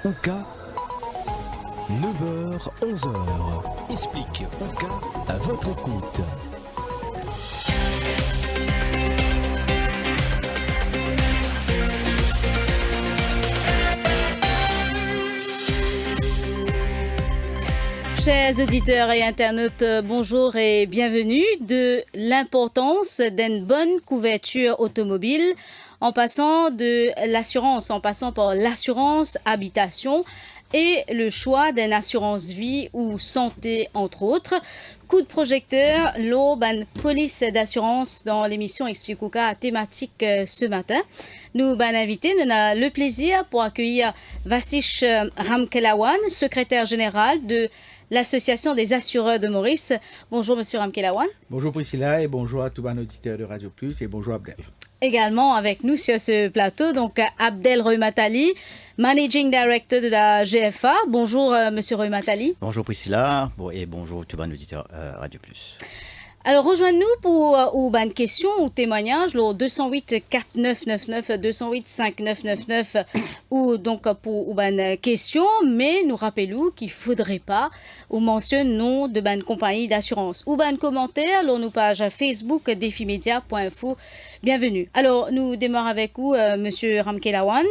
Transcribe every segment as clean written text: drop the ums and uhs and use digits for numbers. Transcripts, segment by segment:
Ouka, 9h, 11h. Explique Ouka à votre écoute. Chers auditeurs et internautes, bonjour et bienvenue. De l'importance d'une bonne couverture automobile en passant de l'assurance, en passant par l'assurance habitation et le choix d'une assurance vie ou santé entre autres. Coup de projecteur, l'aube police d'assurance dans l'émission Explique Ouka thématique ce matin. Nous avons invité, nous avons le plaisir pour accueillir Vassish Ramkelawan, secrétaire général de l'Association des assureurs de Maurice. Bonjour, Monsieur Ramkelawan. Bonjour Priscilla et bonjour à tous les auditeurs de Radio Plus et bonjour Abdel. Également avec nous sur ce plateau, donc Abdel Reumatali, Managing Director de la GFA. Bonjour, Monsieur Reumatali. Bonjour Priscilla et bonjour tous les auditeurs Radio Plus. Alors, rejoignez-nous pour une question ou témoignage, le 208 4999, 208 5999, ou donc pour une question, mais nous rappelons qu'il ne faudrait pas ou mentionner le nom de une compagnie d'assurance. Ou un commentaire, sur nos pages Facebook defimedia.info. Bienvenue. Alors, nous démarrons avec vous, Monsieur Ramkelawan,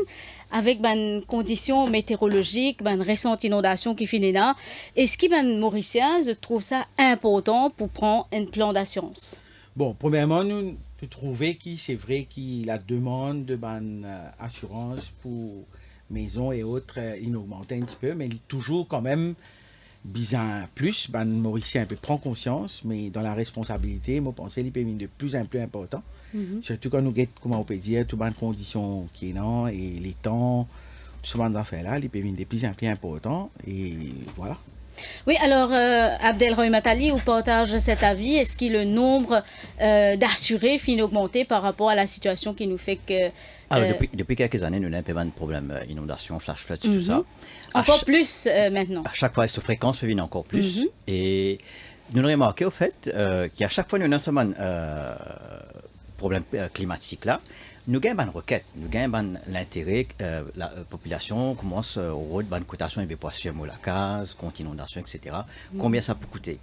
avec une condition météorologique, une récente inondation qui finit là. Est-ce que Mauricien, je trouve ça important pour prendre un plan d'assurance? Bon, premièrement, nous trouvons que c'est vrai que la demande de assurance pour maison et autres, il augmente un petit peu, mais il est toujours quand même bizarre plus. Mauricien peut prendre conscience, mais dans la responsabilité, moi, je pense qu'il peut être de plus en plus important. Surtout quand nous avons, comment on peut dire, toutes les conditions qui sont là et les temps, tout ce genre d'affaires-là, ils peuvent être de plus en plus importants. Et voilà. Oui, alors, Abdel Reumatali, vous partagez cet avis. Est-ce que le nombre d'assurés finit d'augmenter par rapport à la situation qui nous fait que... Alors, depuis quelques années, nous avons un peu de problèmes inondations, flash floods, tout ça. Encore plus maintenant. À chaque fois, cette fréquence peut venir encore plus. Et nous avons remarqué au fait qu'à chaque fois, nous avons un problème climatique là. Nous gagnons une requête, nous gagnons l'intérêt, la population commence au rôle de cotation et pour suivre la case, contre inondation, etc. Combien ça peut coûter?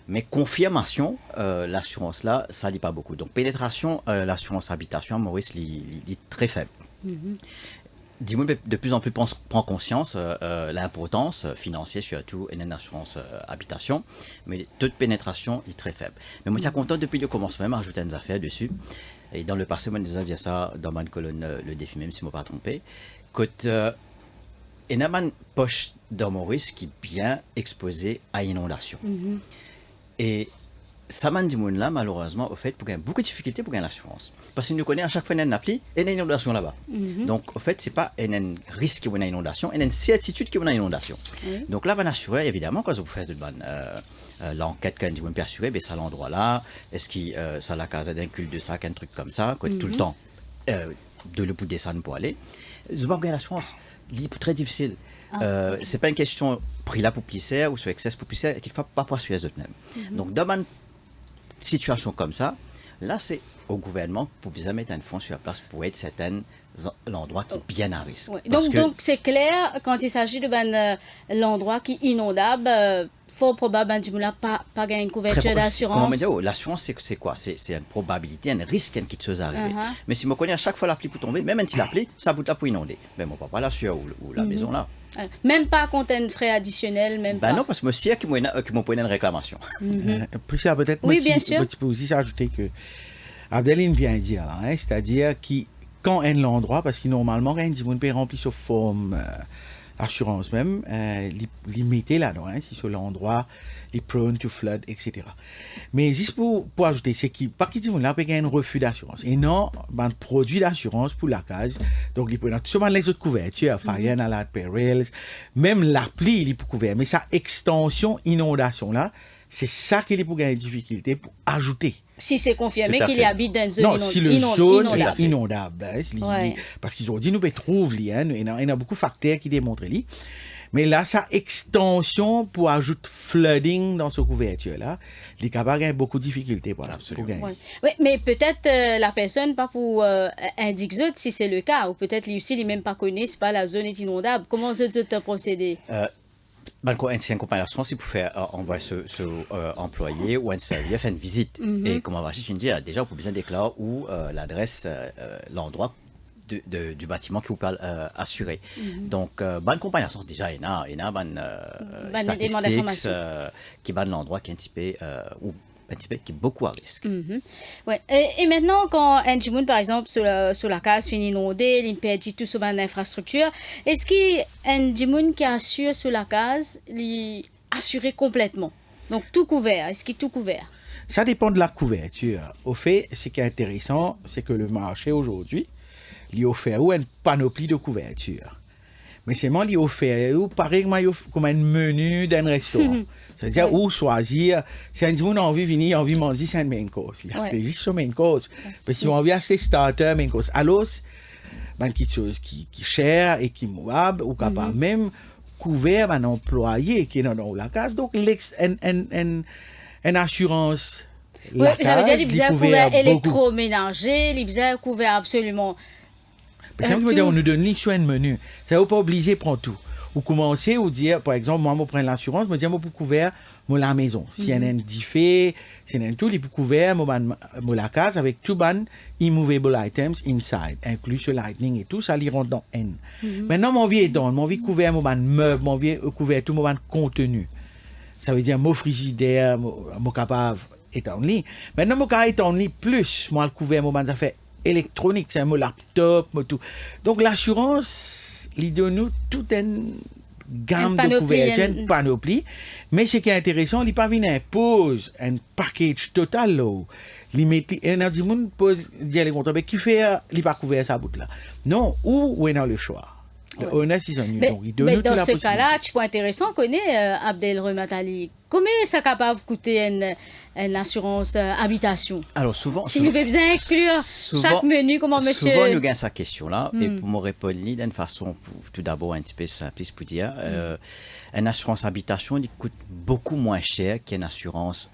Mais confirmation, l'assurance là, ça ne pas beaucoup. Donc pénétration, l'assurance habitation, Maurice, est très faible. Dis-moi, de plus en plus prend conscience l'importance financière surtout et une assurance habitation, mais le taux de pénétration est très faible. Mais moi, je suis content depuis le commencement même à ajouter des affaires dessus. Et dans le passé, moi, je disais ça dans ma colonne Le Défi, même si je ne m'ai pas trompé, que il y a une poche dans Maurice qui est bien exposée à inondation. Et ça m'a dit là, malheureusement, au fait, pour gagner beaucoup de difficultés pour gagner l'assurance. Parce que nous connaissons à chaque fois une appli et une inondation là-bas. Donc, au fait, ce n'est pas un risque qu'il y a une inondation, il y a une certitude qu'il y a une inondation. Donc là, ben assureur, évidemment, quand vous faites l'enquête quand vous peut assurer, ben, c'est à l'endroit là, est-ce que ça la case d'un cul de sac, un truc comme ça, tout le temps, de le bout descendre pour aller. Vous pas gagner l'assurance, c'est très difficile. C'est pas une question prix là pour plisser ou sur excès pour plisser qu'il ne faut pas passer les autres mêmes. Donc, dans une situation comme ça, là, c'est au gouvernement pour bien mettre un fonds sur la place pour être certain l'endroit qui est bien à risque. Donc, c'est clair, quand il s'agit de l'endroit qui est inondable, fort probable que pas gagner une couverture d'assurance. L'assurance, c'est quoi? C'est une probabilité, un risque qui se arrive. Mais si je connais à chaque fois l'appli pour tomber, même si l'appli, ça bout là pour inonder. Mais mon papa l'assureur ou la maison là. Même pas contre un frais additionnel, même pas. Non, parce que monsieur qui m'a posé une réclamation. Priscilla, peut-être oui, bien sûr. Tu peux aussi ajouter que Abdeline vient dire, c'est-à-dire qui quand un l'endroit, parce que normalement, quand on peut remplir sur forme assurance même, limité là-dedans, si sur l'endroit, les prone to flood, etc. Mais juste pour ajouter, c'est qu'il par qui dit là, peut gagner un refus d'assurance. Et non, un produit d'assurance pour la case. Donc, il peut souvent les autres couvertures, Fire Alert Perils, même l'appli, il est pour couvert. Mais sa extension inondation là, c'est ça qu'il est pour gagner des difficultés pour ajouter. Si c'est confirmé qu'il habite dans une zone inondable. Non, si le zone inondable. est inondable. Parce qu'ils ont dit, nous pouvons trouver, il y a beaucoup de facteurs qui démontrent. Mais là, sa extension pour ajouter flooding dans ce couverture-là, il est capable d'avoir beaucoup de difficultés pour gagner. Ouais. Oui, mais peut-être la personne, pas pour indiquer si c'est le cas, ou peut-être lui aussi, il même pas connaît, c'est pas la zone est inondable. Comment vous avez procédé? C'est une compagnie d'assurance, il peut faire envoyer ce employé ou un service faire une visite. Et comme on va chercher, déjà, vous besoin déclarer où l'adresse, l'endroit du bâtiment qui vous parle assuré. Donc, bonne compagnie d'assurance, déjà, il y a bonne statistiques qui va de l'endroit qui est un petit peu ou un petit peu qui est beaucoup à risque. Ouais. Et maintenant, quand un Jimoun, par exemple, sur la case finit inondée, il perd tout sur l'infrastructure, est-ce qu'un Jimoun qui assure sur la case, il est assuré complètement? Donc, tout couvert. Est-ce qu'il est tout couvert? Ça dépend de la couverture. Au fait, ce qui est intéressant, c'est que le marché aujourd'hui, il offre une panoplie de couverture. Mais c'est moi qui offre, pareil comme un menu d'un restaurant. C'est-à-dire, où choisir, si un a envie de venir, envie de manger, c'est une main course. C'est juste une main course. Mais si on a envie d'acheter starter, main course. Alors, c'est quelque chose qui est cher et qui est mouvable, ou capable même couvert un employé qui est dans la case. Donc, une assurance. Oui, ça veut dire qu'il y a couvert électroménager, il y a couvert absolument. Parce que on nous donne les soins de menu. Ça ne veut pas obliger de prendre tout. Ou commencer ou dire, par exemple, moi, je prends l'assurance, je me dis, je peux couvrir la maison. Si y a un défait, si y a un tout, il peut couvrir la case avec tout ban immovable items inside, inclus le lightning et tout, ça les rentre dans N. Maintenant, mon vie est dans, mon vie couvert mon meuble, mon vie couvert tout mon contenu. Ça veut dire mon frigidaire, mon capable est en ligne. Maintenant, mon cas est en ligne plus, moi, le couvert mon affaires électronique, c'est un mot laptop, tout. Donc l'assurance, il donne nous toute une gamme de couvertures, une panoplie. Mais ce qui est intéressant, il pas venir impose un package total là. Il met un dit monde pose dire les comptes qui fait il pas couvert sa bout là. Non, où on a le choix. Le honneur ils ont mais, donc il donne mais nous dans la ce possibilité. cas-là, tu peux intéressant connaît Abdel Rematali. Combien ça capable coûter une assurance habitation? Alors souvent, Si nous pouvons bien inclure chaque menu, comment monsieur... Souvent, nous gagnons cette question-là, et pour me répondre d'une façon, tout d'abord, un petit peu simpliste pour dire, une assurance habitation, il coûte beaucoup moins cher qu'une assurance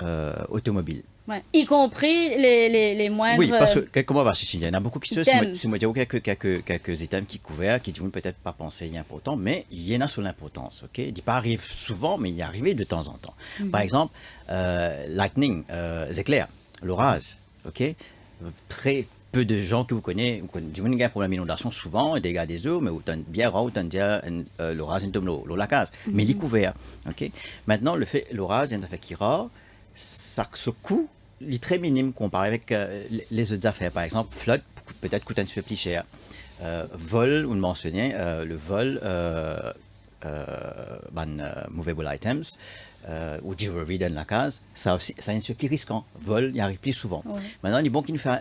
automobile. Ouais. Y compris les moindres... Oui, parce que, comment on va chercher? Il y en a beaucoup qui se... items. Si moi, il y a quelques items qui couverts, qui disent peut-être pas penser il est important, mais il y en a sur l'importance, ok? Il pas arrive souvent, mais il est arrivé de temps en temps. Par exemple, lightning, éclairs, l'orage, ok? Très peu de gens que vous connaissez, vous avez un problème d'inondation souvent, dégâts des eaux, mais autant bien rare, autant dire l'orage, une tombe l'eau, la case, mais il est couvert, ok? Maintenant, l'orage, il y a un affaire qui est rare, ce coût est très minime comparé avec les autres affaires. Par exemple, flood peut-être coûte un petit peu plus cher. Vol, on le mentionnait, le vol, movable items, ou jewelry dans la case, ça aussi, c'est un petit peu plus risquant. Vol, il arrive plus souvent. Ouais. Maintenant, il est bon qu'il nous fasse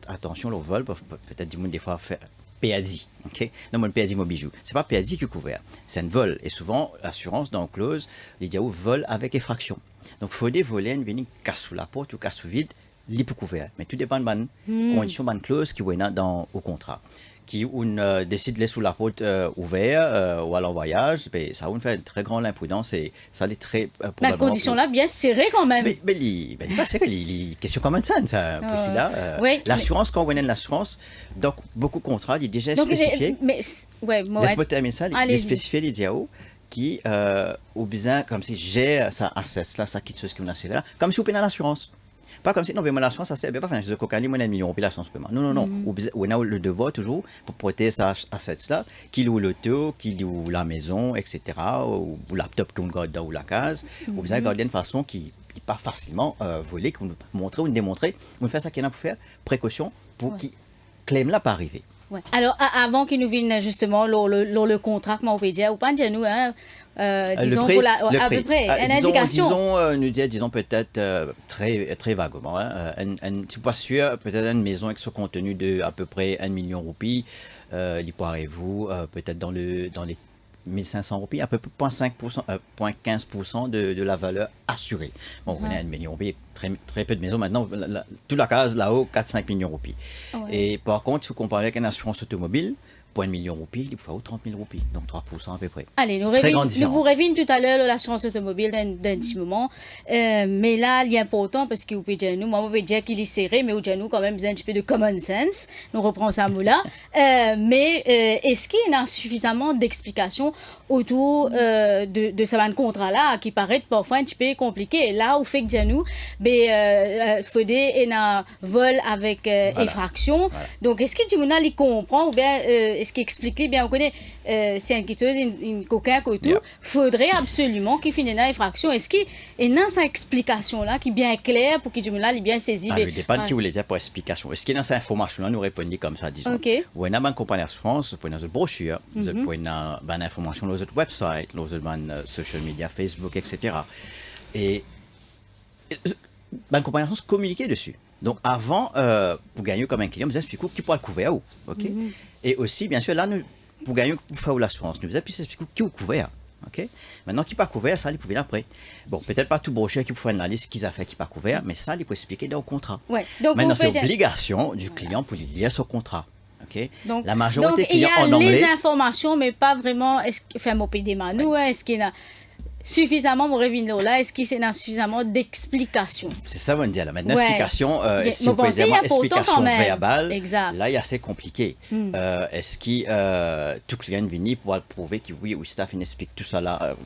attention au vol, peut-être des fois faire PADI, ok? Non, mais le PADI, mon bijou. C'est pas PADI qui est couvert, c'est un vol. Et souvent, l'assurance dans clause, il dit vol avec effraction. Donc, il faut des volets, une casse sous la porte ou casse sous vide, il peut couvert. Mais tout dépend de la condition, de la clause qui est dans au contrat. Qui on décide de laisser sous la porte ouverte ou à l'envoyage, ça on fait une très grande imprudence et ça est très probablement... La condition là bien serrée quand même. Mais il pas serré, il question common sense ça là. Oui, l'assurance quand on a l'assurance, donc beaucoup de contrats, il est déjà spécifié. Mais ouais, moi laisse-moi terminer ça, il est spécifié les diao qui au besoin comme si j'ai ça assets là, ça quitte ce qu'on a là, comme si on paye l'assurance. Pas comme si, non, mais mon assurance, ça sert pas faire un cocaïne, mon million, on paye l'assurance paiement. Non. On a le devoir toujours pour protéger ça assets-là, qui loue l'auto, qui loue la maison, etc., ou laptop qu'on garde dans la case, ou besoin de garder d'une façon qui n'est pas facilement volée, qu'on nous montrer ou nous démontrer. On fait ça qu'il y en a pour faire précaution pour qu'il claim là pas arriver. Ouais. Alors, avant qu'il nous vienne justement le contrat, comment on peut dire, ou pas dire nous, hein, disons, prix, à peu près, une indication. Disons peut-être très, très vaguement. Hein, je ne suis pas sûr, peut-être une maison avec ce contenu de à peu près 1 million de roupies, il pourrait-vous peut-être dans les 1500 roupies, à peu près 0,15% de la valeur assurée. Bon, on a 1 million de roupies, très peu de maisons maintenant, toute la case là-haut, 4-5 millions de roupies. Ouais. Et par contre, si vous comparez avec une assurance automobile, pour 1 million de roupies, il faut 30 000 roupies, donc 3% à peu près. Allez, nous vous revenons tout à l'heure de l'assurance automobile d'un petit moment. Mais là, il est important parce que vous pouvez dire, moi, je peux dire qu'il est serré, mais vous dites nous quand même un petit peu de common sense. Nous reprenons ça là. Mais est-ce qu'il y a suffisamment d'explications autour de ce contrat-là qui paraît parfois un petit peu compliqué? Et là, où fait que nous, il faut un vol avec effraction. Voilà. Donc, est-ce que tu comprend ou bien est-ce qu'il explique bien, on connaît, c'est une chose, une coquin que tout, faudrait absolument qu'il finisse une infraction. Est-ce qu'il y a une explication-là qui est bien claire pour qu'il ait bien saisi? Il dépend de qui vous voulez dire pour explication. Est-ce qu'il y a une information-là, nous répondons comme ça, disons. Okay. Ou une compagnie d'assurance, pour une brochure, pour une information dans notre website, dans notre social media, Facebook, etc. Et une compagnie d'assurance communiquer dessus. Donc, avant, pour gagner comme un client, nous expliquons qui pourra le couvrir où. Okay? Et aussi, bien sûr, là, nous, pour gagner, pour faire l'assurance, nous expliquons qui vous couvert. Okay? Maintenant, qui pas couvert, ça, il pouvait après. Bon, peut-être pas tout brochure qui peut faire une liste qu'ils ont fait qui pas couvert, mais ça, il peut expliquer dans le contrat. Ouais. Donc, maintenant, c'est l'obligation du client pour lui lire son contrat. Okay? Donc, la majorité des clients en anglais. Il y a les informations, mais pas vraiment. Enfin, mon PD Manou, est-ce qu'il y a suffisamment mon revenu là, est-ce qu'il y a suffisamment d'explications? C'est ça, on va dire. Maintenant, explication, si vous pouvez dire explication verbale, là, il est assez compliqué. Est-ce que tout client vient pour prouver que oui, ou staff explique tout ça là,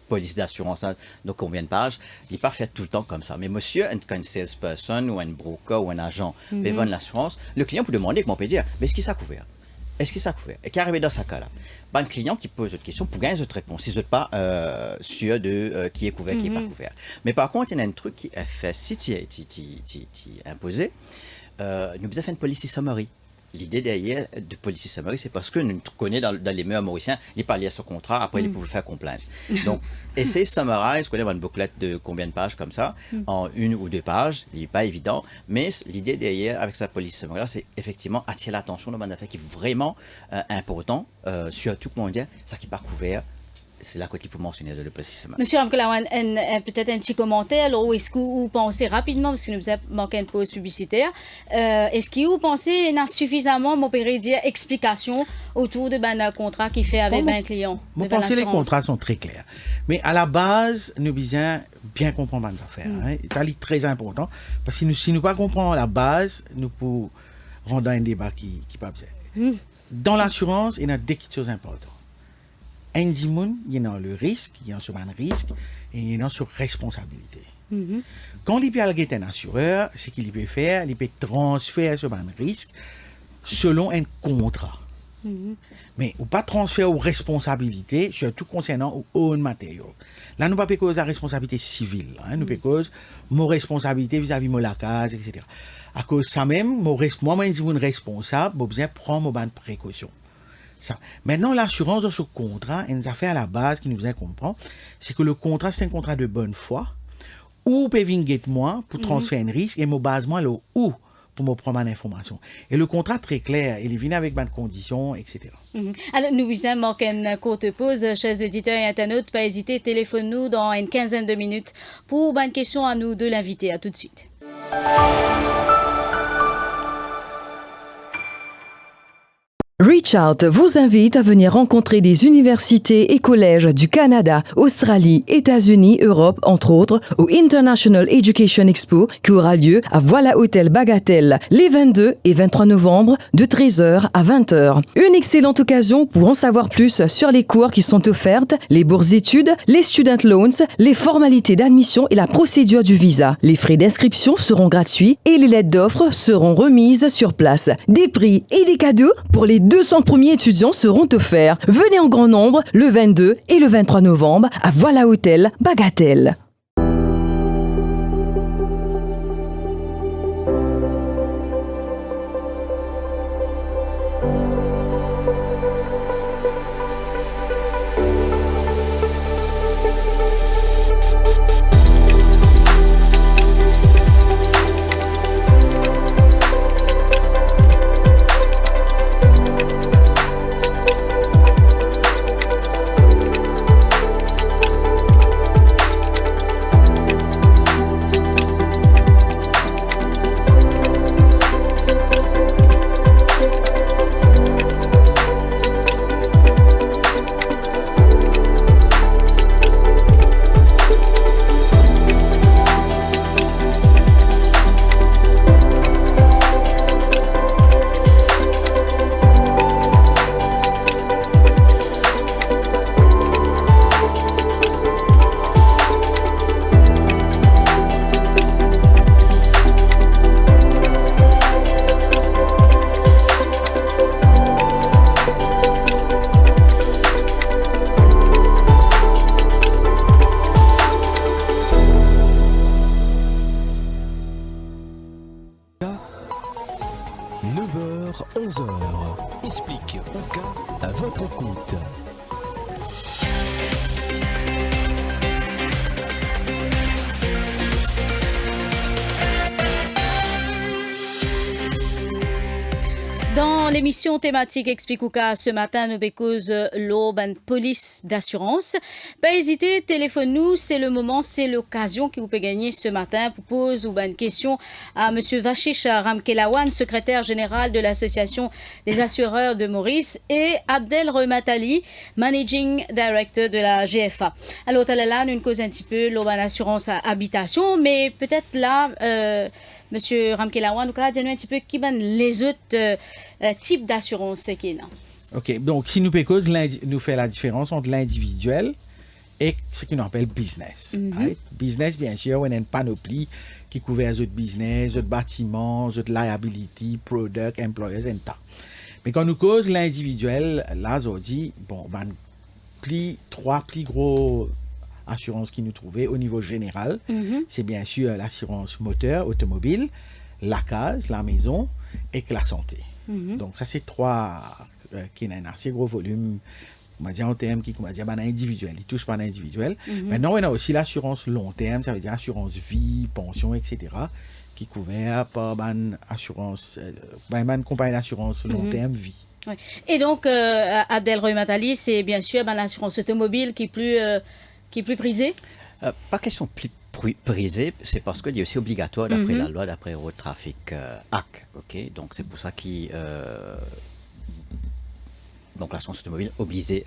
police d'assurance, donc combien de pages, il n'est pas fait tout le temps comme ça. Mais monsieur, quand une salesperson ou un broker ou un agent vend l'assurance, le client peut demander, comment on peut dire, mais est-ce qu'il s'est couvert? Est-ce que ça couvert? Et qui est arrivé dans ce cas-là? Un client qui pose une question pour gagner une autre réponse. Si vous n'êtes pas sûr de qui est couvert, qui n'est pas couvert. Mais par contre, il y a un truc qui est fait, si tu es imposé, nous avons fait une policy summary. L'idée derrière de policy summary, c'est parce que nous connaissons dans les mœurs mauriciens, il parlait à ce contrat, après il pouvait faire complainte. Donc, essayer de summarize, connaître une bouclette de combien de pages comme ça, en 1 ou 2 pages, il n'est pas évident, mais l'idée derrière, avec sa policy summary, c'est effectivement attirer l'attention de affaire qui est vraiment important, surtout pour dire, ça qui n'est pas couvert. C'est là qu'il faut mentionner de le précisément. Monsieur Ramkelawan, peut-être un petit commentaire. Alors, est-ce que vous pensez rapidement, parce que nous avons manqué une pause publicitaire, est-ce que vous pensez qu'il y a suffisamment, mon père dire, explication autour de un contrat qui fait avec un client? Je pense que les contrats sont très clairs. Mais à la base, nous devons bien comprendre les affaires. Ça est très important. Parce que si nous ne pas comprenons la base, nous pouvons rendre un débat qui n'est pas besoin. Dans l'assurance, il y a deux choses importantes. Il y a le risque, il y a sur un risque et il y a sur responsabilité. Quand il peut aller un assureur, ce qu'il peut faire, il peut transférer sur un risque selon un contrat. Mais ou pas transférer aux responsabilités, surtout concernant aux own matériel. Là, nous ne pouvons pas cause la responsabilité civile. Nous pouvons cause mon responsabilité vis-à-vis de la case, etc. À cause de ça même, moi, je suis responsable, je besoin prendre mes précautions. Ça. Maintenant, l'assurance de ce contrat, une affaire à la base qui nous a comprendre, c'est que le contrat, c'est un contrat de bonne foi, ou peut venir moi pour transférer un risque, et me base moi le où pour me prendre l'information. Et le contrat très clair, il vient avec bonnes conditions, etc. Alors, nous vous manquer une courte pause, chers auditeurs et internautes, pas hésiter, téléphone-nous dans une quinzaine de minutes pour une question à nous de l'inviter. À tout de suite. Reach Out vous invite à venir rencontrer des universités et collèges du Canada, Australie, États-Unis, Europe, entre autres, au International Education Expo qui aura lieu à Voilà Hôtel Bagatelle les 22 et 23 novembre de 13h à 20h. Une excellente occasion pour en savoir plus sur les cours qui sont offertes, les bourses d'études, les student loans, les formalités d'admission et la procédure du visa. Les frais d'inscription seront gratuits et les lettres d'offres seront remises sur place. Des prix et des cadeaux pour les 200 premiers étudiants seront offerts. Venez en grand nombre le 22 et le 23 novembre à Voilà Hôtel Bagatelle. écoute. Dans l'émission thématique Explique Ouka, ce matin, nous bécause l'aube police d'assurance. Pas hésiter, téléphone-nous, c'est le moment, c'est l'occasion que vous pouvez gagner ce matin pour poser une question à M. Vachish Ramkelawan, secrétaire général de l'Association des assureurs de Maurice, et Abdel Rematali, managing director de la GFA. Alors, là, nous cause un petit peu l'aube assurance à habitation, mais peut-être là, Monsieur Ramkelawan, nous allons dire un petit peu qui sont les autres types d'assurance qu'il y a. Ok, donc si nous pécose, nous fait la différence entre l'individuel et ce qu'on appelle business. Right? Business, bien sûr, on a une panoplie qui couvre les autres business, les autres bâtiments, les autres liability, product, employers, et tout. Mais quand nous cause l'individuel, là, on dit, bon, ben, trois plus gros assurances qui nous trouvaient au niveau général. C'est bien sûr l'assurance moteur, automobile, la case, la maison et que la santé. Donc ça, c'est trois qui ont un assez gros volume, on va dire en termes qui, on va dire, ben, individuel. Ils touchent pas l'individuel. Maintenant, on a aussi l'assurance long terme, ça veut dire assurance vie, pension, etc., qui est couvert par une assurance, une compagnie d'assurance long terme vie. Oui. Et donc, Abdel Matali, c'est bien sûr l'assurance automobile qui est plus prisée. Pas question plus prisée, c'est parce qu'il est aussi obligatoire d'après la loi, d'après Road Traffic Act. Okay? Donc c'est pour ça qu'il donc l'assurance automobile obligée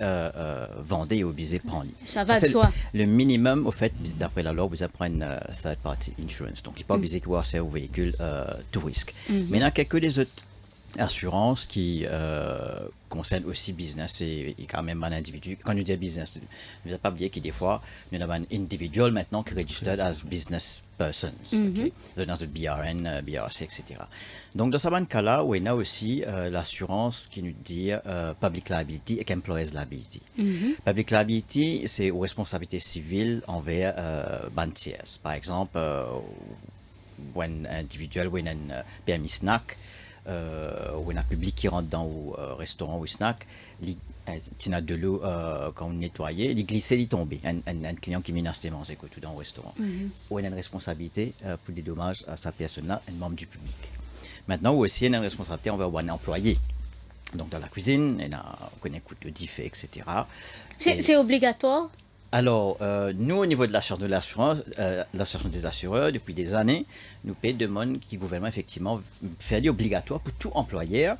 vendait et obligée de prendre. Ça va de soi. Le minimum, au fait, d'après la loi, vous apprenez une third party insurance. Donc il n'est pas obligé de voir c'est au véhicule tout risque. Mais il y a quelques des autres assurances qui concernent aussi business et quand même un individu. Quand nous disons business, nous n'avons pas oublié que des fois, nous avons un individual maintenant qui est registered as business persons, okay? Dans le BRN, BRC, etc. Donc dans ce cas-là, on a aussi l'assurance qui nous dit public liability et employees liability. Public liability, c'est aux responsabilités civiles envers tiers. Par exemple, un individuel ou un permis snack, ou un public qui rentre dans un restaurant ou un snack, il y a de l'eau quand on nettoyait, il glissait, il tombait. Un client qui menace des manger tout dans un restaurant. Ou il a une responsabilité pour des dommages à sa personne-là, un membre du public. Maintenant, aussi, il y a une responsabilité envers un employé. Donc, dans la cuisine, on connaît le diffé, etc. C'est obligatoire? Alors, nous, au niveau de l'asssurance des assureurs, depuis des années, nous demandons que le gouvernement, effectivement, fait obligatoire pour tout employeur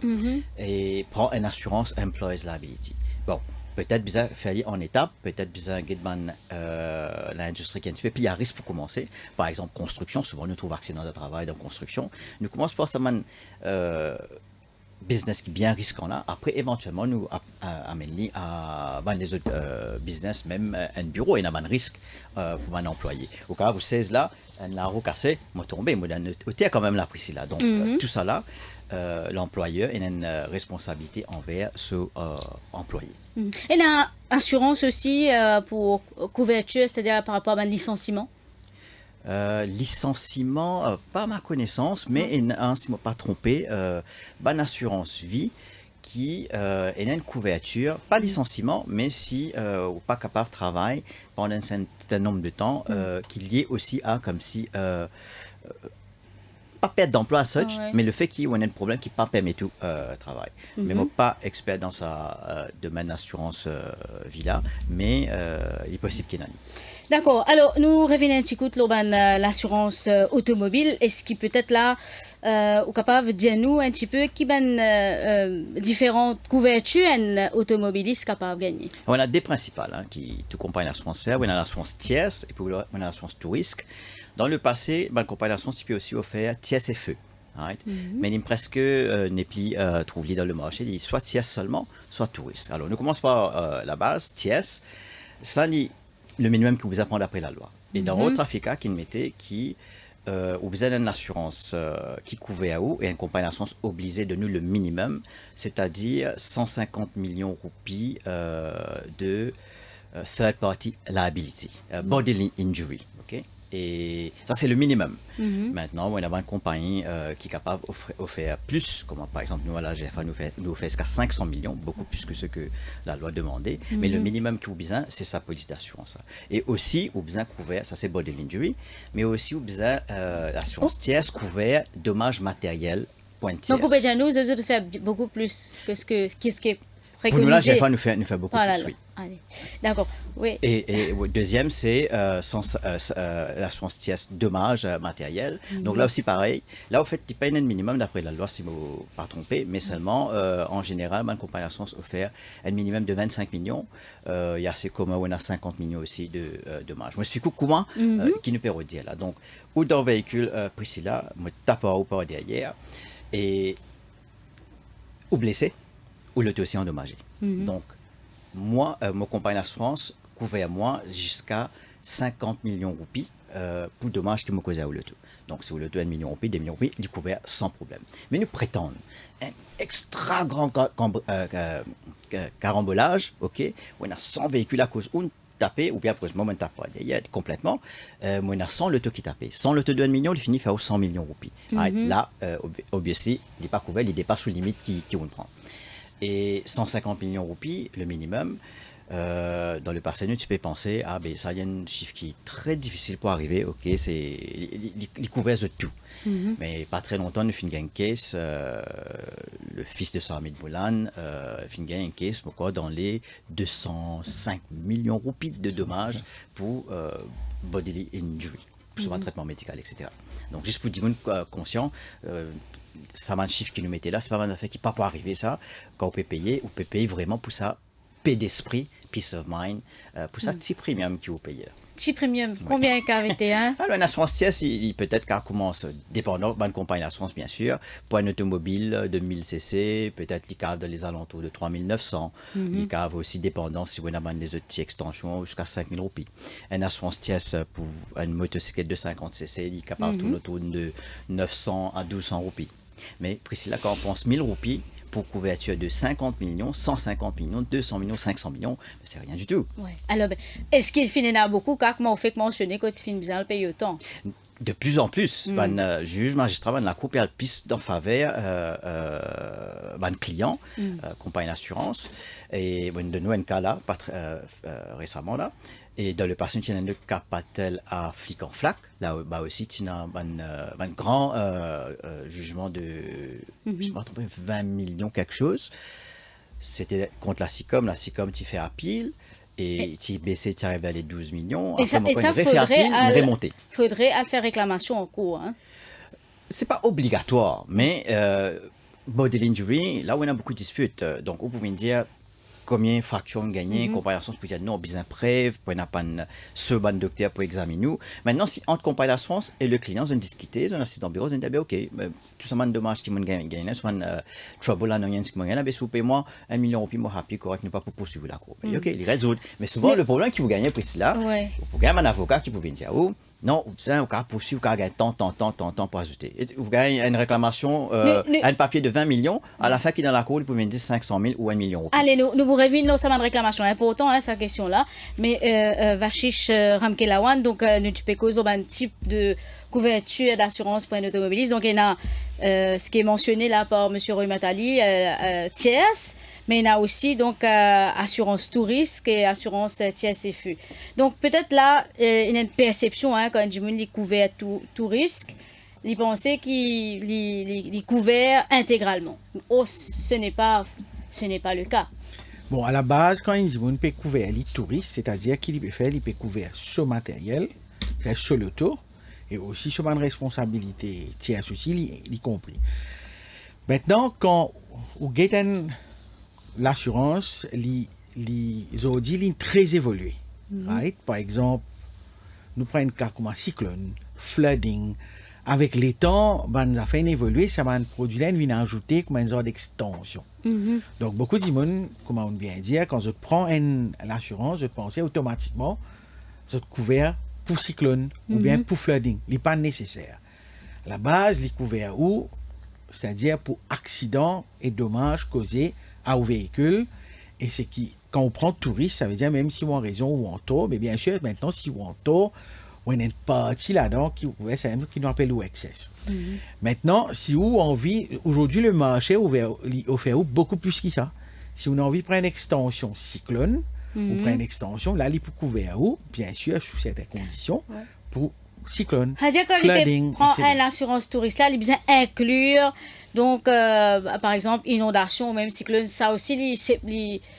et prend une assurance Employees Liability. Bon, peut-être bizarre faire en étapes, peut-être bizarre l'industrie qui est un petit peu plus à risque pour commencer. Par exemple, construction, souvent nous trouvons accident de travail dans construction. Nous commençons par ça, business qui est bien risquant là. Après, éventuellement, nous amener à les autres business, même un bureau, et un risque pour un employé. Au cas où vous savez là, la roue cassée, moi tombé, moi quand même la prise là. Donc, tout ça là, l'employeur a une responsabilité envers ce employé. Et l'assurance aussi pour couverture, c'est-à-dire par rapport à un licenciement? Licenciement, pas à ma connaissance, mais si je ne me pas trompé, une assurance vie qui a une couverture, pas licenciement, mais si on n'est pas capable de travailler pendant un certain nombre de temps, qui est lié aussi à comme si pas perte d'emploi à such, mais le fait qu'il y ait un problème qui ne pas permet tout travail. Mais moi, pas expert dans sa domaine d'assurance vie là, mais il est possible qu'il y en ait. D'accord. Alors, nous revenons un petit coup de l'assurance automobile. Est-ce qu'il peut être là, ou capable de dire nous un petit peu qui différentes couvertures un automobiliste capable de gagner? On a des principales qui tout compagnie d'assurance faire. On a l'assurance tierce et puis on a l'assurance tout risque. Dans le passé, la compagnie d'assurance peut aussi offrir tierce et feu. Right? Mais il presque n'est plus trouvé dans le marché. Il soit tierce seulement, soit tout risque. Alors, nous commençons par la base, tierce. Ça, le minimum que vous apprenez après la loi. Et dans Road Traffic Act, il mettait qui vous avez une assurance qui couvre à vous et une compagnie d'assurance obligée de nous le minimum, c'est-à-dire 150 millions de roupies de third party liability, bodily injury. Okay? Et ça, c'est le minimum. Maintenant, on a une compagnie qui est capable d'offrir plus, comme par exemple, nous, à la GFA, nous fait jusqu'à 500 millions, beaucoup plus que ce que la loi demandait. Mais le minimum qu'il a besoin, c'est sa police d'assurance. Et aussi, il a besoin couvert, ça c'est bodily injury, mais aussi, il a besoin l'assurance tierce couvert dommages matériels, point tierce. Donc, vous pouvez dire, nous autres, faire beaucoup plus que ce qui est Pour nous, la préconisé. GFA nous fait beaucoup plus, oui. Allez. D'accord, oui. Et deuxième, c'est l'assurance tierce dommages matériels. Donc là aussi, pareil. Là, au fait, tu payes un minimum, d'après la loi, si je ne me pas trompé, mais seulement, en général, ma compagnie d'assurance offert un minimum de 25 millions. Il y a assez commun, on a 50 millions aussi de dommages. Moi, je suis comment qui nous peut redire là. Donc, ou dans le véhicule, Priscilla, me tape ou pas derrière, et ou blessé, ou l'auto aussi endommagé. Donc, moi, mon compagnie d'assurance couvert moi jusqu'à 50 millions de roupies pour dommages qui me causent à l'auto. Donc, si l'auto a 1 million de roupies, 2 millions de roupies, il couvert sans problème. Mais nous prétendons un extra grand carambolage, ok, où on a 100 véhicules à cause d'une tapé, ou bien pour moi, on tape pas derrière complètement, on a 100 l'auto qui tapé. 100 l'auto de 1 million, il finit par 100 millions de roupies. Là, obviously, il n'est pas couvert, il dépasse sous limite qui on prend. Et 150 millions de roupies, le minimum, dans le parcelle, tu peux penser, ben ça, il y a un chiffre qui est très difficile pour arriver, ok, c'est, il couvert de tout. Mais pas très longtemps, nous finissons une caisse, le fils de Saramid Boulan, finit une caisse, pourquoi, dans les 205 millions de roupies de dommages pour bodily injury, pour son traitement médical, etc. Donc, juste pour dire, conscient, ça va un chiffre qui nous mettait là, c'est pas mal d'affaires qui ne peut pas arriver ça. Quand on peut payer vraiment pour ça, paix d'esprit, peace of mind, pour ça, petit premium qui vous paye. Petit premium, combien est KVT hein? Alors, une assurance tierce, il peut-être qu'elle commence, dépendant de compagnie d'assurance, bien sûr, pour un automobile de 1000 cc, peut-être qu'il cave dans les alentours de 3900. Il cave aussi dépendant si vous avez des autres extensions jusqu'à 5000 roupies. Une assurance tierce pour une motocyclette de 50 cc, il capable tourner autour de 900 à 1200 roupies. Mais Priscilla, quand on pense 1000 roupies pour couverture de 50 millions, 150 millions, 200 millions, 500 millions, c'est rien du tout. Ouais. Alors, est-ce qu'il finit là beaucoup, car comment on fait mentionner quand il finit bien le payer autant? De plus en plus, juge, magistrat, la cour a le piste d'en faveur client, compagnie d'assurance, et de nous, un cas là, récemment là, et dans le passé, il y a un cas patel à flic en flac, là aussi, il y a un grand jugement de, je ne me trompe pas, 20 millions quelque chose. C'était contre la SICOM tu fais appel. Et tu baissé, tu arrives à les 12 millions. Et ça, faudrait faire réclamation en cours. Hein? C'est pas obligatoire, mais bodily injury, là où on a beaucoup de disputes, donc vous pouvez me dire combien de fractures on gagne, comparaison, pour dire non, besoin de preuves, pour n'a pas ce bon docteur pour examiner nous. Maintenant, si entre compagnie d'assurance et le client, ils ont discuté, ils ont assisté dans le bureau, ils ont dit, ok, tout ça, man dommage qui m'ont gagné, soit trouble là, non, rien qui m'ont gagné, mais si vous payez moi 1 million de roupies, moi, happy, correct, ne pas pour poursuivre la cour. Ok, il reste autres. Mais souvent, le problème qui vous gagnez, c'est là, vous gagnez un avocat qui peut venir dire, oh, non, vous avez poursuivre, vous gagnez tant pour ajouter. Et vous gagnez une réclamation, un papier de 20 millions, à la fin qui est dans la cour, vous pouvez me dire 500 000 ou 1 million. Allez, nous vous revenons sur une réclamation importante, hein, cette question-là. Mais Vachish Ramkelawan, donc nous tu peux causer un type de couverture d'assurance pour un automobiliste. Donc il y a ce qui est mentionné là par M. Roy Matali, tierce, mais il y a aussi donc assurance tout risque et assurance tierce FU. Donc peut-être là, il y a une perception hein, quand Jimoun est couvert tout risque, il pensait qu'il est couvert intégralement. Oh, ce n'est pas le cas. Bon, à la base, quand il peut couvrir les touristes, c'est-à-dire qu'il peut faire, il peut couvrir ce matériel, c'est-à-dire sur le tour, et aussi sur une responsabilité tierce aussi, y compris. Maintenant, quand vous gagnez l'assurance, les audits sont très évolués. Right? Par exemple, nous prenons un cas comme un cyclone, flooding. Avec les temps, on a fait évoluer, ça va produire une ajouter comme une sorte d'extension. Donc, beaucoup de monde, comment on vient dire, quand je prends l'assurance, je pense automatiquement, je couvert pour cyclone ou bien pour flooding. Ce n'est pas nécessaire. À la base, les couverts où, c'est-à-dire pour accidents et dommages causés au véhicule. Et c'est qui, quand on prend touriste, ça veut dire même si on a raison ou en tort, mais bien sûr, maintenant, si on a tort, ou une partie là-dedans c'est un qui nous appelle ou excess. Maintenant, si vous envie, aujourd'hui le marché offert beaucoup plus que ça. Si vous avez envie de prendre une extension cyclone, ou prendre une extension, là, il peut couvrir, bien sûr, sous certaines conditions, pour cyclone, C'est-à-dire que flooding, prend etc. l'assurance touriste là, il besoin inclure donc par exemple inondation ou même cyclone, ça aussi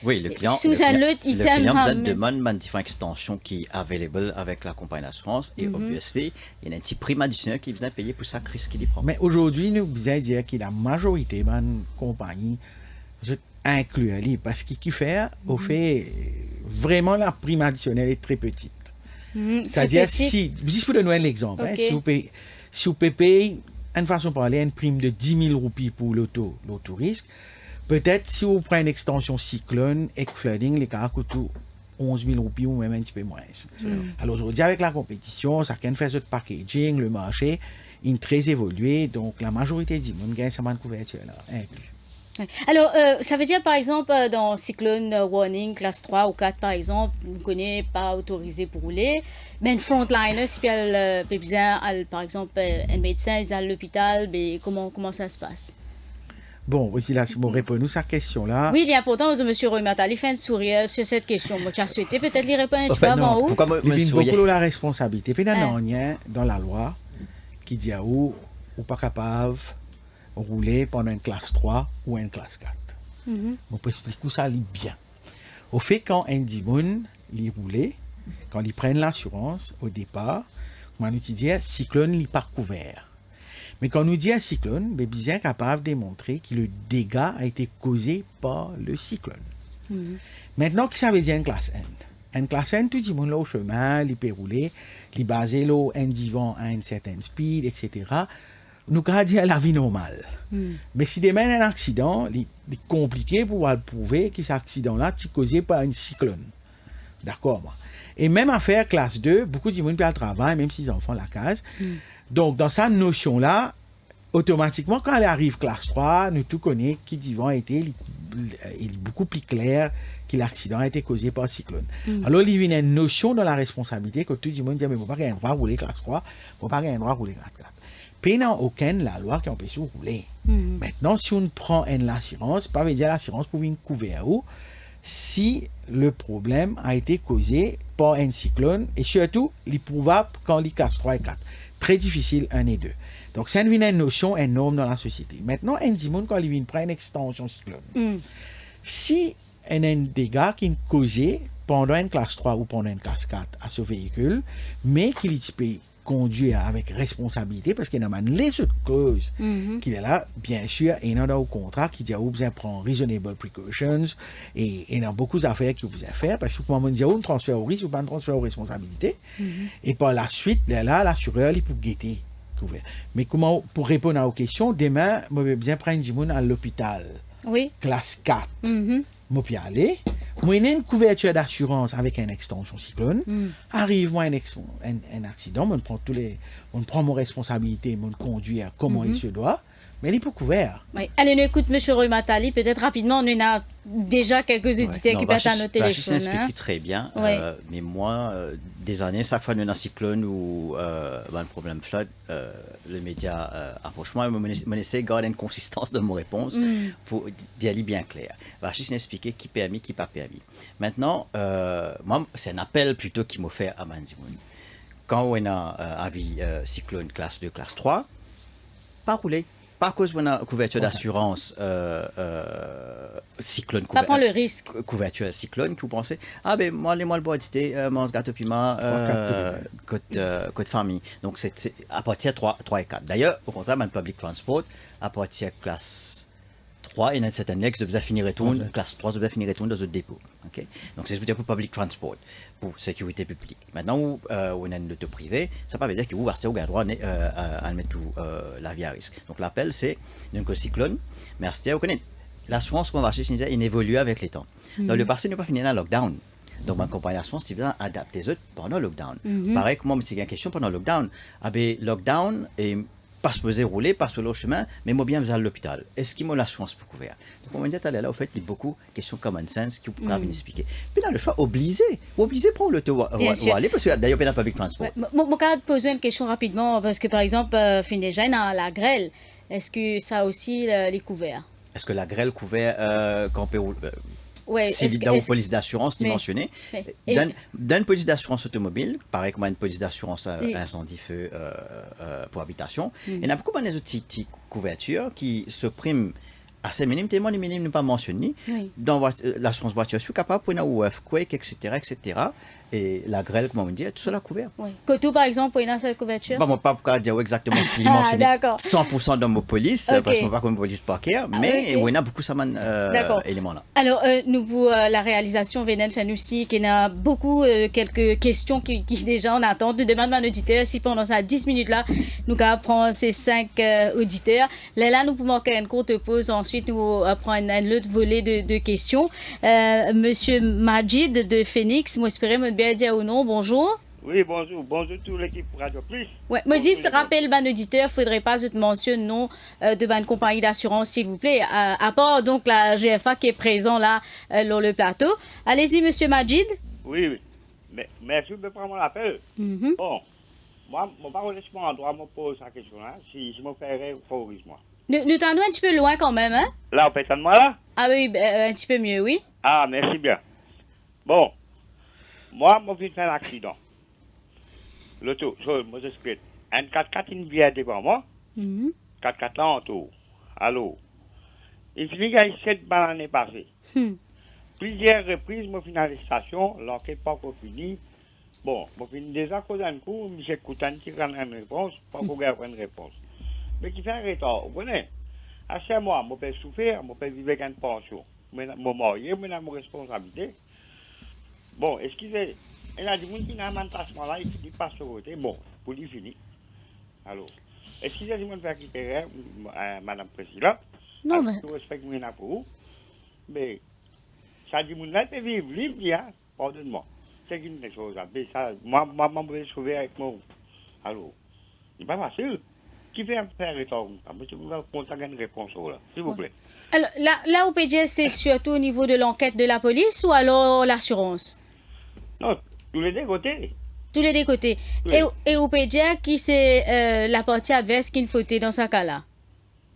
Oui, le client, sous le un client, lot, il le t'aime client ramener. vous demande une différentes extensions qui est available avec la compagnie d'assurance et obviously, il y a un petit prime additionnel qui est besoin de payer pour chaque risque qu'il prend. Mais aujourd'hui, nous besoin dire que la majorité de la compagnie inclut ali parce qu'il fait au fait vraiment la prime additionnelle est très petite. C'est-à-dire si juste pour donner un exemple, Ok. si vous payez une façon de parler une prime de 10 000 roupies pour l'auto-risque, peut-être si vous prenez une extension cyclone et flooding, les cas coûtent 11 000 roupies ou même un petit peu moins. Alors aujourd'hui avec la compétition, chacun fait ce packaging, le marché est très évolué, donc la majorité du monde gagne sa couverture là inclus. Alors, ça veut dire par exemple dans cyclone warning classe 3 ou 4 par exemple, vous ne connaissez pas autorisé pour rouler, mais une frontliner, si elle besoin, par exemple, un médecin, il est à l'hôpital, mais comment ça se passe? Bon, aussi là, si vous répondez à cette question-là, Oui, il est important de M. Roy Matali fait un sourire sur cette question. Moi, tu as souhaité peut-être lui répondre un En petit peu fait, non, avant où? pourquoi il me y a souriez? beaucoup de la responsabilité. Puis il y a Hein. rien dans la loi qui dit à vous, ou pas capable de rouler pendant une classe 3 ou une classe 4. On peut expliquer ça bien. Au fait, quand un dimon il roulait, quand ils prennent l'assurance au départ, on nous dit cyclone n'est pas couvert. Mais quand on nous dit un cyclone, ben, bien capable de démontrer que le dégât a été causé par le cyclone. Maintenant, qu'est-ce que ça veut dire une classe N? Une classe N, tout le monde là au chemin, il peut rouler, il basé là, un divan à une certaine speed, etc. Nous avons dit la vie normale. Mais si demain un accident, il est compliqué pour prouver que cet accident-là est causé par un cyclone. D'accord, moi. Et même à faire classe 2, beaucoup de monde peuvent travailler, même s'ils en font la case. Donc, dans cette notion-là, automatiquement, quand elle arrive classe 3, nous tout connaissons qui divan a été il est beaucoup plus clair que l'accident a été causé par le cyclone. Alors, il y a une notion dans la responsabilité que tout le monde dit, mais je ne peux pas avoir un droit à rouler classe 3, je ne peux pas avoir un droit à rouler classe 4. Puis, il n'y a aucune la loi qui empêche de rouler. Maintenant, si on prend une assurance, pas veut dire l'assurance pour une couvert si le problème a été causé par un cyclone et surtout, il est prouvable quand il casse 3 et 4. Très difficile, 1 et 2. Donc, c'est une notion énorme dans la société. Maintenant, un dimon, quand il vient prendre une extension cyclone, si il y a un dégât qui est causé pendant une classe 3 ou pendant une classe 4 à ce véhicule, mais qu'il peut conduire avec responsabilité, parce qu'il y a les autres causes qu'il est là, bien sûr, et il y en a au contrat qui dit, vous besoin prendre reasonable precautions, et il y a beaucoup d'affaires que vous besoin faire, parce que comment on dit, on transfère au risque, ou pas un transfert aux responsabilités, et par la suite, là, l'assureur, il peut guetter. Mais comment, pour répondre à vos questions, demain, je vais bien prendre du monde à l'hôpital, Oui. classe 4, je peux y aller. Moi, j'ai une couverture d'assurance avec une extension cyclone. Arrive moi un accident, on prend mon responsabilité, mon conduire comme il se doit, mais il est pas couvert. Oui. Allez, nous écoute M. Roy Matali. Peut-être rapidement, on a déjà quelques éditeurs qui passent à nos téléphones. Je explique très bien, mais moi, des années, chaque fois qu'il y a un cyclone ou un problème flood, le média approche moi, je essaie de garder une consistance de mon réponse pour d'y aller bien clair. Je vais juste expliquer qui permis, qui pas permis. Maintenant, moi, c'est un appel plutôt qui m'a fait à Mandimoun. Quand on a avis cyclone classe 2, classe 3, pas rouler. Pas à cause de la couverture d'assurance cyclone. Pas prendre le risque. Couverture cyclone, que vous pensez, ah ben moi, le bois d'idée, mon gâteau piment, côte famille. Donc c'est à partir de 3 et 4. D'ailleurs, au contraire, dans le public transport, à partir de classe 3, il y a une certaine ligne que vous allez finir retourner, classe 3, vous allez finir retourner dans un dépôt. Okay? Donc c'est ce que je veux dire pour public transport, pour sécurité publique. Maintenant, où on a une auto privée, ça ne veut pas dire que vous avez le droit à mettre la vie à risque. Donc l'appel, c'est donc cyclone, merci, vous connaissez. L'assurance qu'on va acheter, il évolue avec les temps. Dans le passé, nous pas fini dans le lockdown. Donc, ma compagnie d'assurance, c'est bien adapter les autres pendant le lockdown. Pareil, comme moi, c'est une question pendant le lockdown. Ah ben, lockdown, et pas supposé rouler, pas sur le chemin, mais moi bien vous à l'hôpital. Est-ce qu'il m'a l'assurance pour couvrir? Donc, on m'a dit, là, au fait, il y a beaucoup de questions common sense qui vous pouvez expliquer. Puis, dans le choix, obligé prendre l'auto ou aller, parce que d'ailleurs, il y a public transport. Moi, je vais poser une question rapidement, parce que par exemple, déjà, dans la grêle, est-ce que ça aussi les couverts? Est-ce que la grêle couvert quand on peut Ouais, si dans une police d'assurance dimensionnée, dans une police d'assurance automobile, pareil comme une police d'assurance incendie feu pour habitation, il y a beaucoup de petites couvertures qui se priment assez minimes, tellement les minimes ne pas mentionnés. Dans l'assurance voiture, je suis capable pour une earthquake, etc., etc. Et la grêle, comment on dit, tout cela couvert. Cotou, par exemple, pour une cette couverture? Bon, moi, pas pour dire exactement si mentionné 100% dans mon police, parce que je ne pas comme police parquet, mais il y a beaucoup de éléments là. Alors, nous, pour la réalisation, Vénen fait aussi qu'il y a beaucoup, quelques questions qui déjà en attente. Nous demandons à un auditeur si pendant ces 10 minutes-là, nous allons prendre ces 5 auditeurs. Là, nous pouvons marquer une courte pause. Ensuite, nous prendre un autre volet de questions. Monsieur Majid de Phoenix, moi, j'espère me dire ou non, bonjour. Oui, bonjour. Bonjour toute l'équipe Radio Plus. Ouais, Moses, rappelle ban auditeur, il ne faudrait pas que je te mentionne le nom de ban compagnie d'assurance, s'il vous plaît. À part donc la GFA qui est présent là, sur le plateau. Allez-y, monsieur Majid. Oui. Merci de prendre mon appel. Bon, moi, mon parlissement en droit me pose la question là. Si je me ferais, favorise-moi. Nous t'en un petit peu loin quand même, hein? Là, on peut de moi là? Ah oui, un petit peu mieux, oui. Ah, merci bien. Bon. Moi, je viens de faire un accident. L'auto, moi j'explique. Un 4x4, il vient devant moi. 4x4 là en tour. Allô. Il finit qu'il y a 7 balles l'année passée. Plusieurs reprises, je finis à la station, l'enquête pas encore finie. Bon, je finis déjà cause d'un coup, j'écoute un qui prend une réponse, pas pour avoir une réponse. Mais qui fait un retard, vous voyez. À 5 mois, je peux souffrir, je peux vivre avec une pension. Je suis marié, je suis ma responsabilité. Bon, excusez, il y a des gens qui n'ont pas de là, il finit par se voter. Bon, pour lui finir. Alors, excusez, je vais faire quitter Madame Président. Non, mais. Je respecte mon pour vous. Mais, ça dit, mon là, peut vivre libre, hein. Pardonne-moi. C'est une chose. Mais ça, moi, je vais sauver avec moi. Alors, c'est pas facile. Qui fait faire retard? Je vais contacter une réponse là, s'il vous plaît. Alors, là, au PDS, c'est surtout au niveau de l'enquête de la police ou alors l'assurance? Non, tous les deux côtés. Tous les deux côtés. Oui. Et au PDS, qui c'est la partie adverse qui faut dans ce cas-là?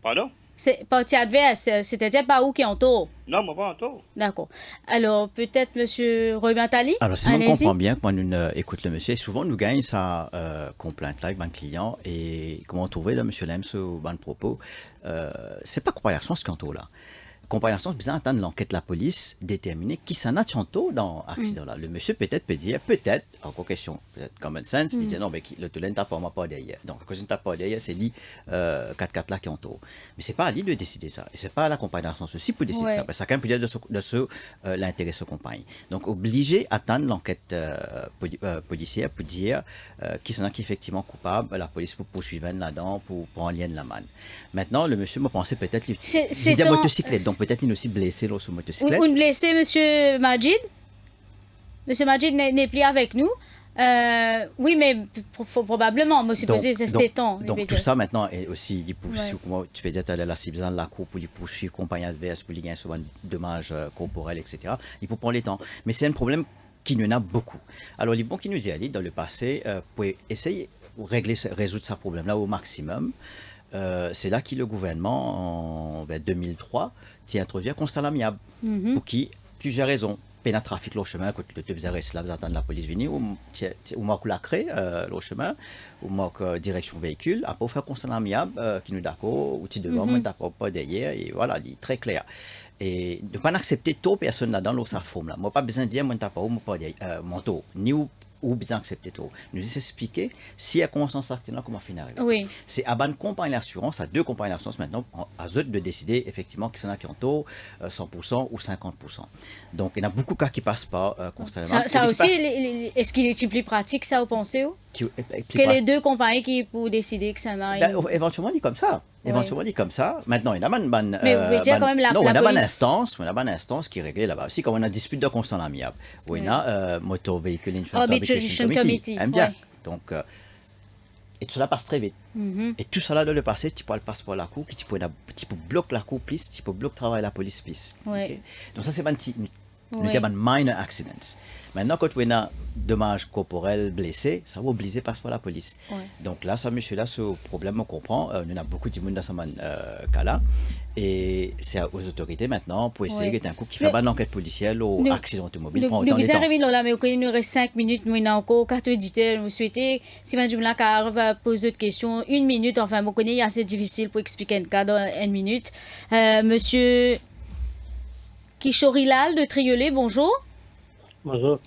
Pardon? C'est partie adverse, c'est-à-dire pas où qui est en taux? Non, moi pas en taux. D'accord. Alors, peut-être M. Roy Tali? Alors, si on comprend bien, quand on écoute le monsieur, souvent nous gagnons sa complainte là avec un client et comment on trouve là, M. Lems ou ban propos, c'est pas comparaison ce qu'on trouve là. Comparaison, c'est besoin d'attendre l'enquête de la police, déterminer qui s'en a tantôt dans l'accident là. Le monsieur peut-être peut dire, peut-être, encore question, peut-être common sense, il dit non, mais le telen tape pas derrière. Donc, quand il ne tape pas derrière, c'est lui 4x4 là qui ont tôt. Mais c'est pas à lui de décider ça. Et c'est pas à la comparaison ceci pour décider ça. Parce que chacun peut dire de l'intérêt de sa compagne. Donc, obligé d'attendre l'enquête policière pour dire qui s'en a qui est effectivement coupable, la police pour poursuivre là-dedans, pour en lien de la manne. Maintenant, le monsieur m'a pensé peut-être, c'est des motocyclettes. Donc, peut-être qu'il est aussi blessé là, sur motocyclette. Ou blessé, M. Majid? M. Majid n'est plus avec nous. Oui, mais probablement, moi, supposé, c'est 7 ans. Donc, tout ça, maintenant, est aussi, tu peux dire, tu as la cible de la cour pour les poursuivre, compagnie adverse, pour les gagner souvent dommages corporels, etc. Il faut prendre les temps. Mais c'est un problème qui nous en a beaucoup. Alors, les bons qui nous y allaient dans le passé, pour essayer de résoudre ce problème-là au maximum, c'est là que le gouvernement, en 2003, a introduit un constat amiable pour qui plusieurs raisons. Peine trafic le chemin, quand le type arrête là, vous attendez la police venir, ou manque la craie, le chemin, ou manque direction véhicule, après faire un constat amiable qui nous d'accord, ou tu devant, mais t'as pas derrière, et voilà, il est très clair. Et de ne pas accepter toute personne là dans l'eau sa forme là. Moi pas besoin de dire, moi t'as pas pas derrière, mon taux, ni ou bien accepter tout. Nous expliquer si à conscience accident comment finir arriver. Oui. C'est à bonne compagnie d'assurance, à deux compagnies d'assurance maintenant, à eux de décider effectivement qui s'en a qui ont taux 100% ou 50%. Donc il y en a beaucoup de cas qui passent pas constamment. Ça aussi, est-ce qu'il est plus pratique ça vous pensez que les deux compagnies qui pour décider que ça n'a éventuellement dit comme ça. Éventuellement dit comme ça. Maintenant, il y a une bonne instance qui est réglée là-bas. Aussi, quand on a dispute de constant amiable, où il y a motor véhicule insurance arbitration committee. Bien. Donc, Et tout cela passe très vite. Et tout cela doit le passer, tu peux le passer par la cour, tu peux bloquer la cour plus, tu peux bloquer le travail de la police plus. Ouais. Ok? Donc ça, c'est un petit Ouais. minor accidents. Maintenant, quand on a dommages corporels blessés, ça va obliger passer par la police. Ouais. Donc là, ça, monsieur, là, ce problème, on comprend. Nous avons beaucoup de monde dans ce cas-là. Et c'est aux autorités maintenant pour essayer Ouais. d'un coup qui fait Mais- une enquête policière ou Nous- accident automobile. Nous Prend nous autant de vous temps. arrivons là, mais il nous reste 5 minutes. Nous avons encore 4 auditeurs. Nous souhaitons, si Mme Jumla va poser d'autres questions, 1 minute. Enfin, vous connaissez, c'est assez difficile pour expliquer un cas dans 1 minute. Monsieur Kishorilal de Triolet, bonjour. Bonjour.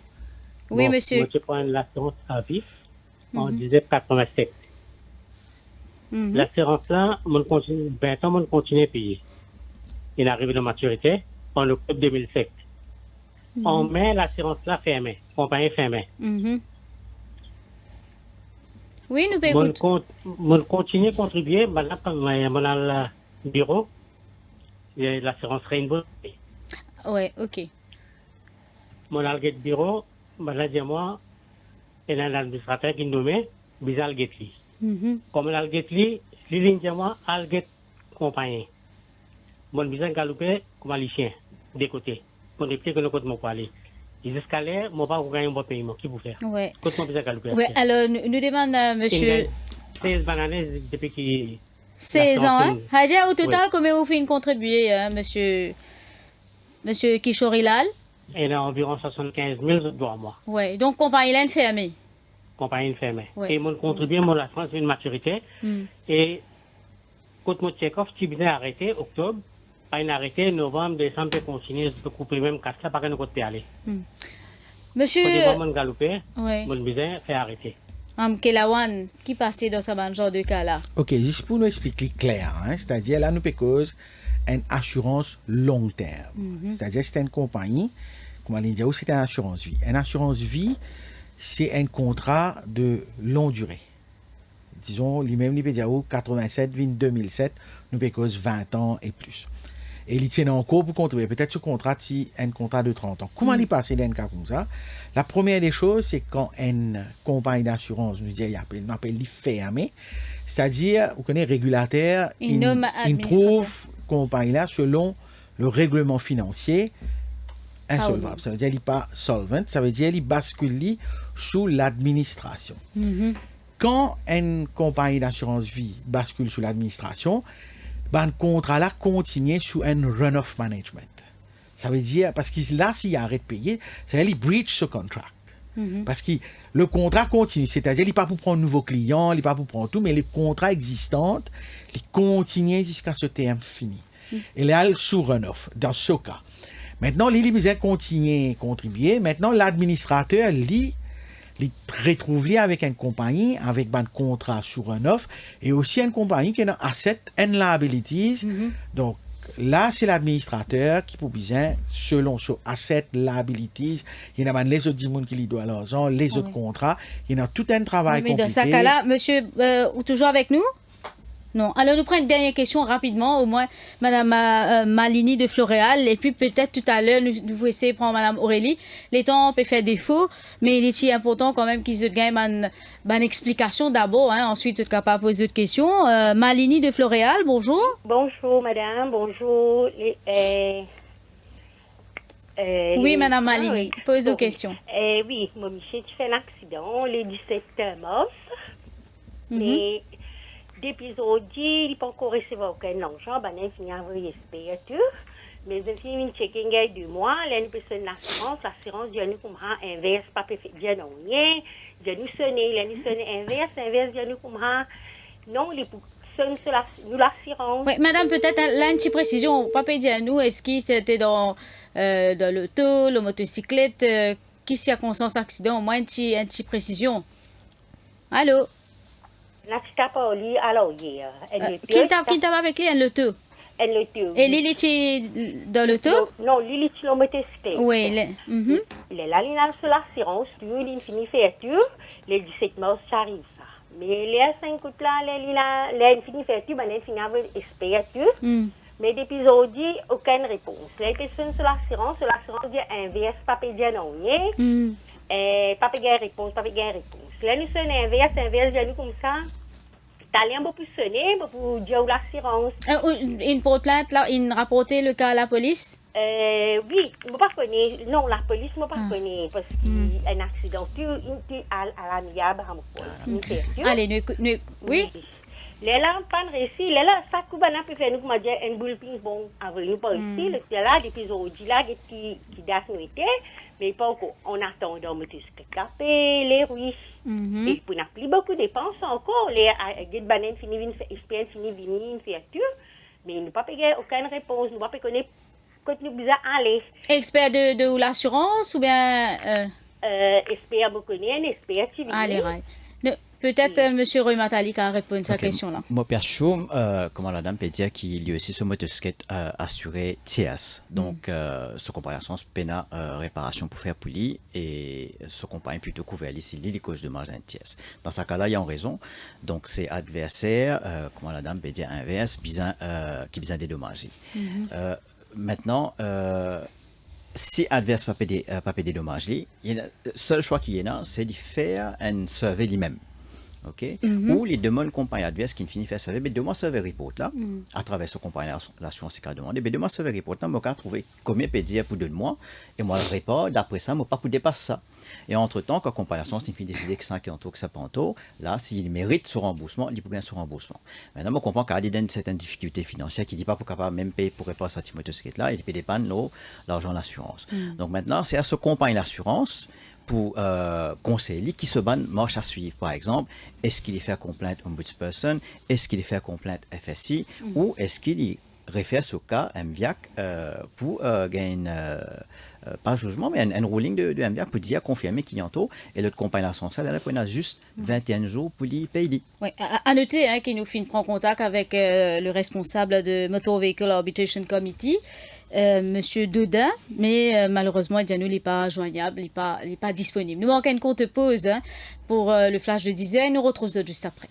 Oui, Bon, monsieur. Moi, je prends l'assurance à vie. On disait 87. Mhm. L'assurance là, on continue, 20 ans, on continue à payer. Il est arrivé de maturité en octobre 2007. En mai, l'assurance là fermée. Compagnie fermée. Mhm. Oui, nous On écoutons. continue à contribuer. Maintenant, comme on a le bureau, et l'assurance Rainbow. Oui, ok. Mon algue de bureau, maintenant, dis-moi, il y a un administrateur qui nous met, bizarre algue. Mhm. Comme l'alguetli, l'iligne-moi, alguet compagnie. Mon bizarre galopé, comme un chien, des côtés. Mon député que nous comptons pas aller. Les escaliers, mon pas gagner un bon paiement. Qui vous fait? Ouais. Quand mon bizarre galopé. Ouais, alors, nous demandons à monsieur 16 bananes depuis qu'il. 16 ans. Hein? Hadja, au total, Oui. combien vous faites contribuer, monsieur Kishorilal? Il y a environ 75 000 dollars à moi. Oui, donc compagnie là fermée. Compagnie fermée. Ouais. Et mon contribué, mon assurance, une maturité. Mm. Et quand mon check-off, tu viens arrêté, octobre, pas une arrêté, novembre, décembre, peut continuer, peut couper même casse là, pas que nous comptons aller. Monsieur Quand mon galopé, ouais. mon bizarre fait arrêter. Kelawan, qui passait dans ce genre de cas-là? Ok, juste pour nous expliquer clair, hein, c'est-à-dire là, nous peut cause une assurance long terme. C'est-à-dire c'est une compagnie, comme on dit, c'est une assurance vie. Une assurance vie, c'est un contrat de longue durée. Disons, lui-même, il peut dire 87, 2007, nous peut cause 20 ans et plus. Et il tient encore pour contribuer. Peut-être ce contrat, c'est un contrat de 30 ans. Comment il passe dans un cas comme ça? La première des choses, c'est quand une compagnie d'assurance nous dit, on appelle les fermés, c'est-à-dire, vous connaissez, régulateur, Il nomme il administrateur. trouve compagnie là selon le règlement financier insolvable. Ça veut dire qu'il n'est pas solvent, ça veut dire qu'il bascule sous l'administration. Mhm. Quand une compagnie d'assurance vie bascule sous l'administration, ben, le contrat là continue sous un run-off management. Ça veut dire, parce que là, s'il arrête de payer, ça veut dire qu'il breach ce contract. Parce que le contrat continue, c'est-à-dire il n'est pas pour prendre de nouveaux clients, il n'est pas pour prendre tout, mais les contrats existants, ils continuent jusqu'à ce terme fini. Et là, sous run-off, dans ce cas. Maintenant, les besoin continuer à contribuer. Maintenant, l'administrateur, il retrouve avec une compagnie, avec un contrat sous run-off, et aussi une compagnie qui a asset and liabilities. Donc, là, c'est l'administrateur qui peut besoin, selon ce asset liabilities, il y en a les autres gens qui lui doivent l'argent, les autres contrats, il y en a tout un travail Mais dans compliqué. ce cas-là, monsieur, ou toujours avec nous? Non. Alors, nous prenons une dernière question rapidement, au moins, Madame Malini de Floréal, et puis peut-être tout à l'heure, nous pouvons essayer de prendre Madame Aurélie. Les temps peuvent faire défaut, mais il est important quand même qu'ils aient une explication d'abord, hein, ensuite, vous êtes capable de poser d'autres questions. Malini de Floréal, bonjour. Bonjour, madame. Bonjour. Oui, Madame Malini, oui. posez vos Bon, questions. oui, mon monsieur, tu fais un accident le 17 mars. Mhm. Mais depuis aujourd'hui, il n'a pas encore reçu aucun argent. Ben, il finit à envoyer tout. Mais je suis venu checker il y a 2 mois. Là, nous payons l'assurance, vient nous comprendre inverse, pas bien non rien. Vient nous sonner, là, nous sonner inverse, vient nous comprendre. Non, les sonne nous l'assurance. Oui, Madame, peut-être là, une petite précision. Papa dit à nous, est-ce que c'était dans l'auto, la motocyclette, qui circonstance accident, au moins une petite précision. Allô? Là, tu t'as parlé alors hier. Qui t'a avec lui, elle l'auto? Elle l'auto. Et Lily, tu dans l'auto? Non, Lily, tu l'as motocyclette. Oui. Mhm. Il est là, il a sur l'assurance, il finit faire tout. Le 17 mars, ça arrive ça. Mais les 5 coups là, il finit faire tout, il finit avec espérer tout. Mm. Mais depuis aujourd'hui, aucune réponse. Les personnes sur l'assurance dit inverse, pas payer non rien. Mm. Pas payer réponse, pas payer réponse. Là, nous sommes inverse, nous comme ça. T'as l'air beaucoup sonné pour dire l'assurance. Une porte plainte, là, il rapporté le cas à la police? Oui, je ne pas connais. Non, la police ne pas connaît parce qu'il y a un accident. Tu es à l'amiable. Allez, oui. Là, pas de récit. Là, ça coupe un peu faire nous comme dire un boule ping-pong avec nous pas ici. Là, depuis aujourd'hui, là, qui date nuitée, mais pas encore. On attend dans le capé, les rues. Et pour n'a plus beaucoup de dépenses encore. Les bananes fini, expérience fini, une fiature. Mais nous pas payer aucune réponse. Nous pas payer quand nous besoin aller. Expert de l'assurance ou bien expert beaucoup un expert civil. Allez, right. Peut-être M. Roy Matalik a répondu à sa question là. Moi, perso, comment la dame peut dire qu'il y a aussi ce motocyclette assuré TS. Donc, ce compagnon pena réparation pour faire pour lui et ce compagnon plutôt couvert ici, les causes de marge d'un TS. Dans ce cas-là, il y a une raison. Donc, c'est adversaire, comment la dame peut dire inverse, qui besoin dédommager. Maintenant, si adverse pas payer dédommager, le seul choix qu'il y a, c'est de faire un survey lui-même. Okay? Ou les demandes compagnie adverse qui finit faire survey, mais demande survey report là, à travers ce compagnie l'assurance qui a demandé, mais demande survey report là, moi j'ai trouvé combien peut dire pour 2 mois, et moi le report, d'après ça, moi pas pour dépasser ça. Et entre-temps, quand compagnie l'assurance finit décider que 5 ans, que ça pas en là, s'il mérite ce remboursement, il peut bien ce remboursement. Maintenant, moi je comprends qu'il y a certaines difficultés financières qui ne dit pas pour capable même payer pour réparer cette motocyclette là, il peut dépanner l'argent de l'assurance. Donc maintenant, c'est à ce compagnie l'assurance pour conseiller qui se banne marche à suivre. Par exemple, est-ce qu'il est fait complainte ombudsperson, est-ce qu'il est fait complainte FSI, ou est-ce qu'il réfère ce cas MVIAC pour gagner pas jugement, mais un ruling de MVIAC pour dire confirmer qu'il y a un taux, et l'autre compagnie l'assurance, elle a juste 21 jours pour lui payer. Oui, à noter qu'il nous prend contact avec le responsable de Motor Vehicle Arbitration Committee, Monsieur Dodin, mais malheureusement, il n'est pas joignable, il n'est pas disponible. Nous manquons une courte pause pour le flash de 10h et nous retrouvons juste après.